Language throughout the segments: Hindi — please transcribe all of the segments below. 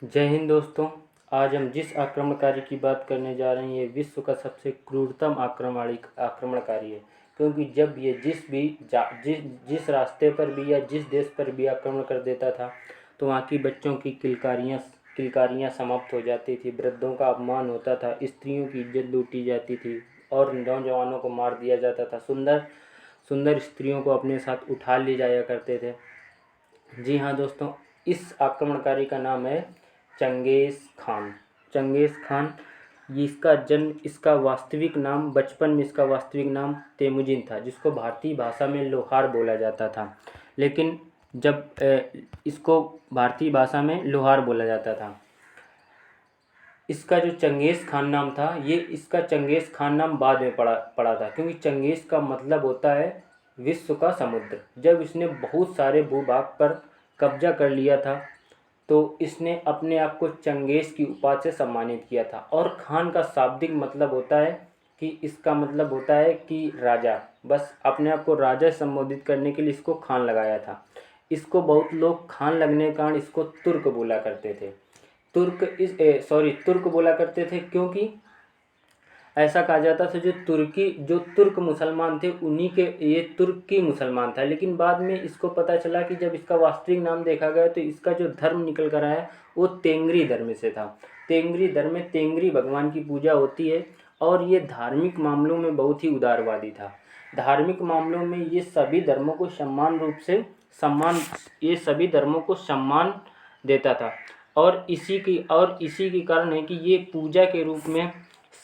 जय हिंद दोस्तों। आज हम जिस आक्रमणकारी की बात करने जा रहे हैं ये विश्व का सबसे क्रूरतम आक्रमणकारी है। क्योंकि जब ये जिस रास्ते पर भी या जिस देश पर भी आक्रमण कर देता था तो वहाँ की बच्चों की किलकारियाँ समाप्त हो जाती थी, वृद्धों का अपमान होता था, स्त्रियों की इज्जत लूटी जाती थी और नौजवानों को मार दिया जाता था। सुंदर सुंदर स्त्रियों को अपने साथ उठा ले जाया करते थे। जी हाँ दोस्तों, इस आक्रमणकारी का नाम है चंगेज़ खान। चंगेज़ खान, ये इसका वास्तविक नाम, बचपन में इसका वास्तविक नाम तेमुजिन था, जिसको भारतीय भाषा में लोहार बोला जाता था। लेकिन इसको भारतीय भाषा में लोहार बोला जाता था। इसका जो चंगेज़ खान नाम था, इसका चंगेज़ खान नाम बाद में पड़ा था, क्योंकि चंगेज़ का मतलब होता है विश्व का समुद्र। जब इसने बहुत सारे भूभाग पर कब्जा कर लिया था तो इसने अपने आप को चंगेज़ की उपाधि से सम्मानित किया था। और खान का शाब्दिक मतलब होता है कि इसका मतलब होता है कि राजा। बस अपने आप को राजा संबोधित करने के लिए इसको खान लगाया था। इसको बहुत लोग खान लगने के कारण इसको तुर्क बोला करते थे। तुर्क बोला करते थे क्योंकि ऐसा कहा जाता था जो तुर्क मुसलमान थे उन्हीं के ये तुर्की मुसलमान था। लेकिन बाद में इसको पता चला कि जब इसका वास्तविक नाम देखा गया तो इसका जो धर्म निकल कर आया वो तेंगरी धर्म से था। तेंगरी धर्म में तेंगरी भगवान की पूजा होती है और ये धार्मिक मामलों में बहुत ही उदारवादी था। धार्मिक मामलों में ये सभी धर्मों को सम्मान देता था। और इसी के कारण है कि ये पूजा के रूप में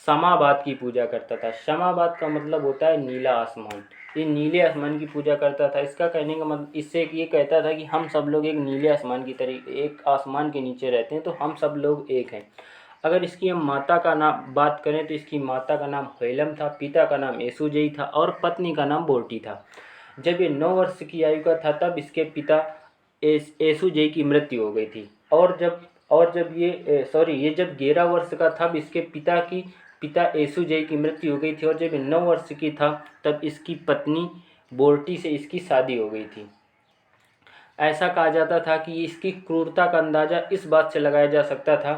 समाबाद की पूजा करता था। समाबाद का मतलब होता है नीला आसमान। ये नीले आसमान की पूजा करता था। इसका कहने का मतलब, इससे ये कहता था कि हम सब लोग एक नीले आसमान की तरह एक आसमान के नीचे रहते हैं, तो हम सब लोग एक हैं। अगर इसकी हम माता का नाम बात करें तो इसकी माता का नाम हेलम था, पिता का नाम एसुजेई था और पत्नी का नाम बोर्टी था। जब ये 9 वर्ष की आयु का था तब इसके पिता एसुजेई की मृत्यु हो गई थी। और जब ये जब 11 वर्ष का था इसके पिता एसुजेई की मृत्यु हो गई थी। और जब ये 9 वर्ष की था तब इसकी पत्नी बोर्टी से इसकी शादी हो गई थी। ऐसा कहा जाता था कि इसकी क्रूरता का अंदाज़ा इस बात से लगाया जा सकता था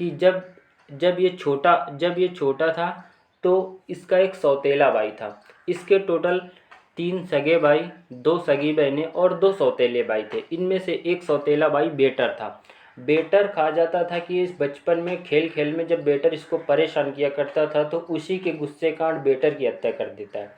कि जब ये छोटा था तो इसका एक सौतेला भाई था। इसके टोटल 3 सगे भाई, 2 सगी बहनें और 2 सौतेले भाई थे। इनमें से एक सौतेला भाई बेटर था। बेटर कहा जाता था कि इस बचपन में खेल खेल में जब बेटर इसको परेशान किया करता था तो उसी के गुस्से के कारण बेटर की हत्या कर देता है।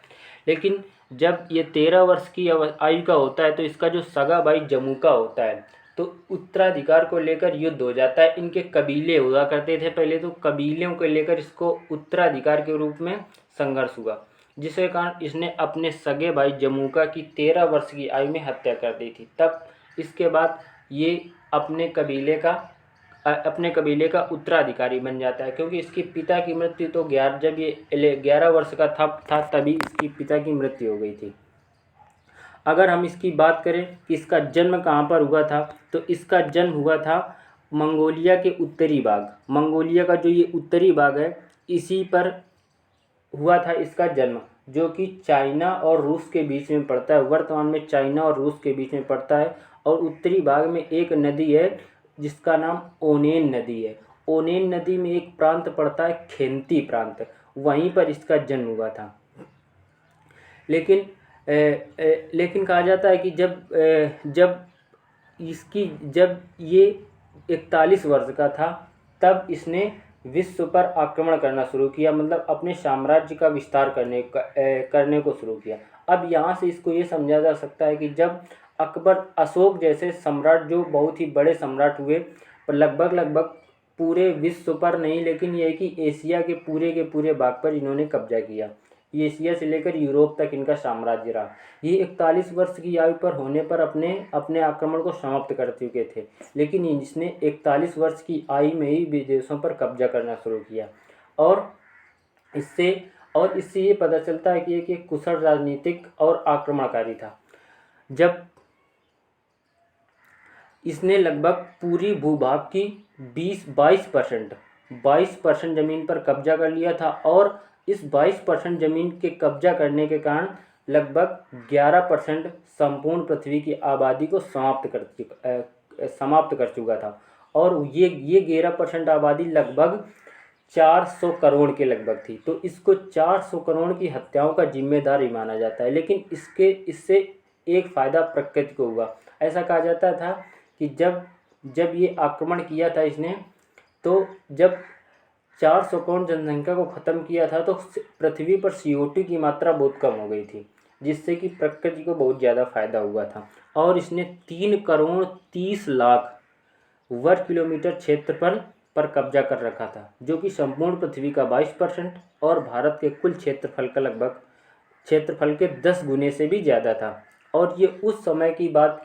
लेकिन जब ये 13 वर्ष की आयु का होता है तो इसका जो सगा भाई जमुका होता है तो उत्तराधिकार को लेकर युद्ध हो जाता है। इनके कबीले हुआ करते थे पहले, तो कबीलों को लेकर इसको उत्तराधिकार के रूप में संघर्ष हुआ, जिसके कारण इसने अपने सगे भाई जमुका की 13 वर्ष की आयु में हत्या कर दी थी। तब इसके बाद ये अपने कबीले का उत्तराधिकारी बन जाता है, क्योंकि इसके पिता की मृत्यु तो जब ये 11 वर्ष का था तभी इसकी पिता की मृत्यु हो गई थी। अगर हम इसकी बात करें कि इसका जन्म कहाँ पर हुआ था तो इसका जन्म हुआ था मंगोलिया के उत्तरी भाग। मंगोलिया का जो ये उत्तरी भाग है इसी पर हुआ था इसका जन्म, जो कि चाइना और रूस के बीच में पड़ता है। वर्तमान में चाइना और रूस के बीच में पड़ता है। और उत्तरी भाग में एक नदी है जिसका नाम ओनेन नदी है। ओनेन नदी में एक प्रांत पड़ता है खेंती प्रांत, वहीं पर इसका जन्म हुआ था। लेकिन कहा जाता है कि जब ये 41 वर्ष का था तब इसने विश्व पर आक्रमण करना शुरू किया, मतलब अपने साम्राज्य का विस्तार करने को शुरू किया। अब यहाँ से इसको ये समझा जा सकता है कि जब अशोक जैसे सम्राट, जो बहुत ही बड़े सम्राट हुए, पर लगभग पूरे विश्व पर नहीं, लेकिन ये है कि एशिया के पूरे भाग पर इन्होंने कब्जा किया। एशिया से लेकर यूरोप तक इनका साम्राज्य रहा। ये 41 वर्ष की आयु पर होने पर अपने आक्रमण को समाप्त कर चुके थे, लेकिन इसने 41 वर्ष की आयु में ही विदेशों पर कब्जा करना शुरू किया। और इससे ये पता चलता है कि एक कुशल राजनीतिक और आक्रमणकारी था। जब इसने लगभग पूरी भूभाग की 22% ज़मीन पर कब्जा कर लिया था। और इस 22% ज़मीन के कब्जा करने के कारण लगभग 11% संपूर्ण पृथ्वी की आबादी को समाप्त कर चुका था। और ये 11% आबादी लगभग 400 करोड़ के लगभग थी। तो इसको 400 करोड़ की हत्याओं का जिम्मेदार ही माना जाता है। लेकिन इससे एक फ़ायदा प्रकृति को हुआ। ऐसा कहा जाता था कि जब ये आक्रमण किया था इसने, तो जब 400 करोड़ जनसंख्या को ख़त्म किया था तो पृथ्वी पर CO2 की मात्रा बहुत कम हो गई थी, जिससे कि प्रकृति को बहुत ज़्यादा फ़ायदा हुआ था। और इसने 3 करोड़ 30 लाख वर्ग किलोमीटर क्षेत्रफल पर कब्जा कर रखा था, जो कि संपूर्ण पृथ्वी का 22% और भारत के कुल क्षेत्रफल का लगभग क्षेत्रफल के 10 गुने से भी ज़्यादा था। और ये उस समय की बात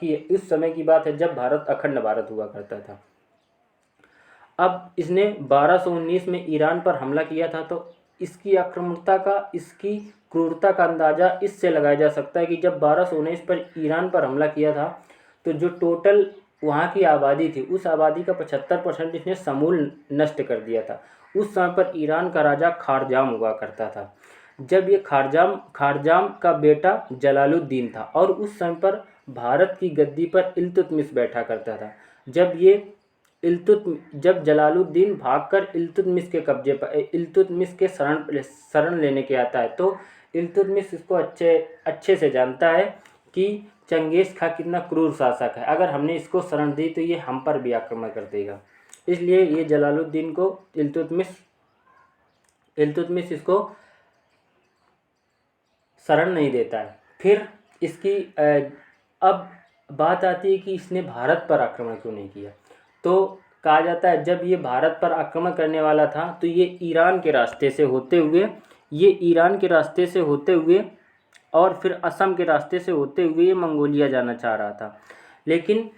है जब भारत अखंड भारत हुआ करता था। अब इसने 1219 में ईरान पर हमला किया था। तो इसकी आक्रामकता का, इसकी क्रूरता का अंदाज़ा इससे लगाया जा सकता है कि जब 1219 पर ईरान पर हमला किया था तो जो टोटल वहाँ की आबादी थी, उस आबादी का 75% इसने समूल नष्ट कर दिया था। उस समय पर ईरान का राजा खारजाम हुआ करता था। जब ये खारजाम का बेटा जलालुद्दीन था और उस समय पर भारत की गद्दी पर इल्तुतमिश बैठा करता था। जब जलालुद्दीन भागकर इल्तुतमिश के शरण लेने के आता है, तो इल्तुतमिश इसको अच्छे से जानता है कि चंगेज़ खां कितना क्रूर शासक है। अगर हमने इसको शरण दी तो ये हम पर भी आक्रमण कर देगा। इसलिए ये जलालुद्दीन को इल्तुतमिश इसको शरण नहीं देता है। फिर इसकी अब बात आती है कि इसने भारत पर आक्रमण क्यों नहीं किया। तो कहा जाता है जब ये भारत पर आक्रमण करने वाला था तो ये ईरान के रास्ते से होते हुए और फिर असम के रास्ते से होते हुए ये मंगोलिया जाना चाह रहा था। लेकिन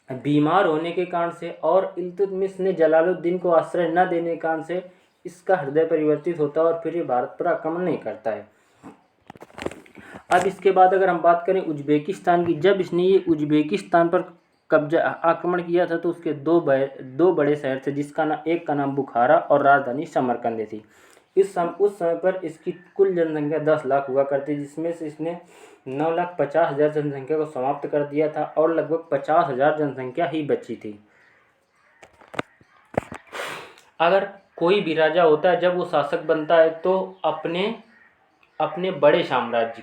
बीमार होने के कारण से और इल्तुतमिश ने जलालुद्दीन को आश्रय न देने के कारण से इसका हृदय परिवर्तित होता है और फिर ये भारत पर आक्रमण नहीं करता है। अब इसके बाद अगर हम बात करें उज्बेकिस्तान की, जब इसने ये उज्बेकिस्तान पर आक्रमण किया था तो उसके दो बड़े शहर थे, एक का नाम बुखारा और राजधानी समरकंद थी। उस समय पर इसकी कुल जनसंख्या 10 लाख हुआ करती, जिसमें से इसने 9,50,000 जनसंख्या को समाप्त कर दिया था और लगभग 50,000 जनसंख्या ही बची थी। अगर कोई भी राजा होता है, जब वो शासक बनता है तो अपने बड़े साम्राज्य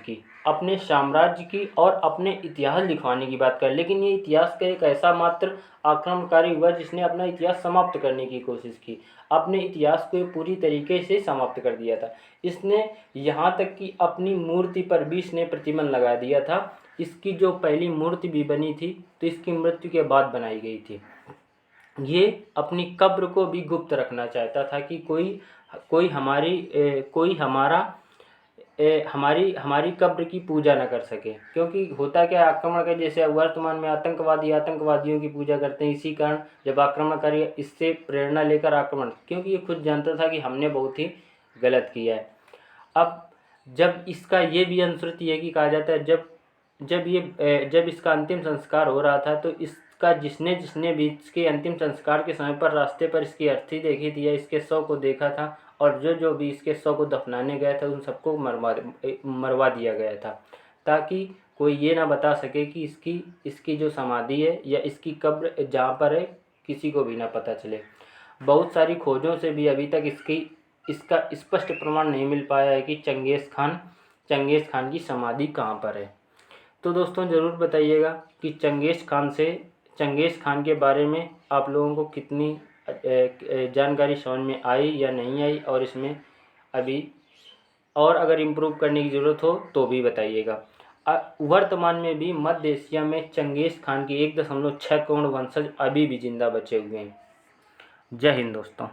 की और अपने इतिहास लिखवाने की बात कर। लेकिन ये इतिहास का एक ऐसा मात्र आक्रमणकारी हुआ जिसने अपना इतिहास समाप्त करने की कोशिश की, अपने इतिहास को पूरी तरीके से समाप्त कर दिया था। इसने यहाँ तक कि अपनी मूर्ति पर भी इसने प्रतिबंध लगा दिया था। इसकी जो पहली मूर्ति भी बनी थी तो इसकी मृत्यु के बाद बनाई गई थी। ये अपनी कब्र को भी गुप्त रखना चाहता था कि कोई हमारी कब्र की पूजा न कर सके। क्योंकि होता क्या है, आक्रमण का जैसे वर्तमान में आतंकवादियों की पूजा करते हैं, इसी कारण जब आक्रमणकारी इससे प्रेरणा लेकर आक्रमण, क्योंकि ये खुद जानता था कि हमने बहुत ही गलत किया है। अब जब इसका ये भी अनुश्रुति है कि कहा जाता है जब इसका अंतिम संस्कार हो रहा था तो इसका जिसने भी इसके अंतिम संस्कार के समय पर रास्ते पर इसकी अर्थी देखी थी या इसके शव को देखा था, और जो भी इसके शव को दफनाने गया था उन सबको मरवा दिया गया था, ताकि कोई ये ना बता सके कि इसकी जो समाधि है या इसकी कब्र जहाँ पर है किसी को भी ना पता चले। बहुत सारी खोजों से भी अभी तक इसका स्पष्ट प्रमाण नहीं मिल पाया है कि चंगेज़ खान की समाधि कहाँ पर है। तो दोस्तों ज़रूर बताइएगा कि चंगेज़ खान के बारे में आप लोगों को कितनी जानकारी समझ में आई या नहीं आई, और इसमें अभी और अगर इम्प्रूव करने की ज़रूरत हो तो भी बताइएगा। वर्तमान में भी मध्य एशिया में चंगेज़ खान के 1.6 करोड़ वंशज अभी भी जिंदा बचे हुए हैं। जय हिंद दोस्तों।